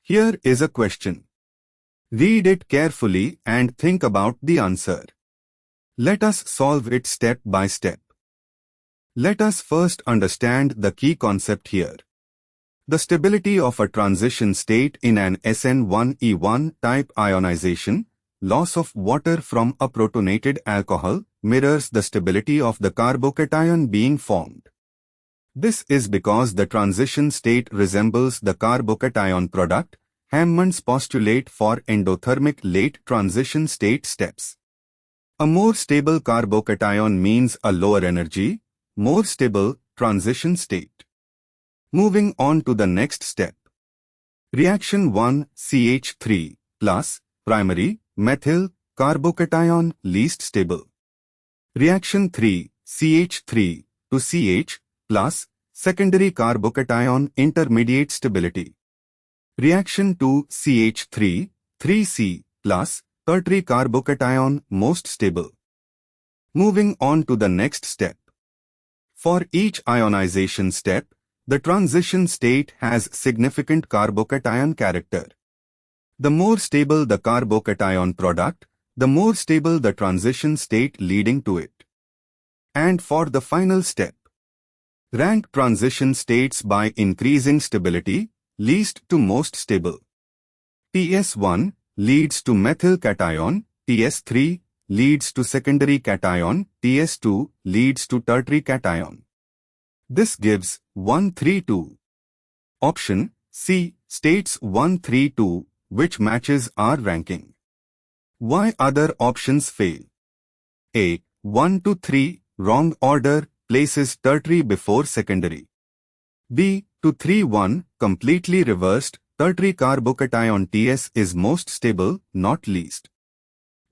Here is a question. Read it carefully and think about the answer. Let us solve it step by step. Let us first understand the key concept here. The stability of a transition state in an SN1 E1-type ionization, loss of water from a protonated alcohol, mirrors the stability of the carbocation being formed. This is because the transition state resembles the carbocation product, Hammond's postulate for endothermic late transition state steps. A more stable carbocation means a lower energy, more stable transition state. Moving on to the next step. Reaction 1 CH3 plus primary methyl carbocation least stable. Reaction 3 CH3 to CH plus secondary carbocation intermediate stability. Reaction 2 CH3 3C plus tertiary carbocation most stable. Moving on to the next step. For each ionization step, the transition state has significant carbocation character. The more stable the carbocation product, the more stable the transition state leading to it. And for the final step, rank transition states by increasing stability, least to most stable. TS1 leads to methyl cation, TS3 leads to secondary cation, TS2 leads to tertiary cation. This gives 132. Option C states 132, which matches our ranking. Why other options fail? A. 1 to 3, wrong order, places tertiary before secondary. B. 231, completely reversed, tertiary carbocation TS is most stable, not least.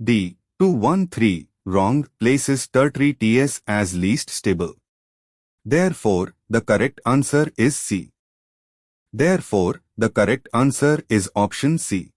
D. 213, wrong, places tertiary TS as least stable. Therefore, the correct answer is C. Therefore, the correct answer is option C.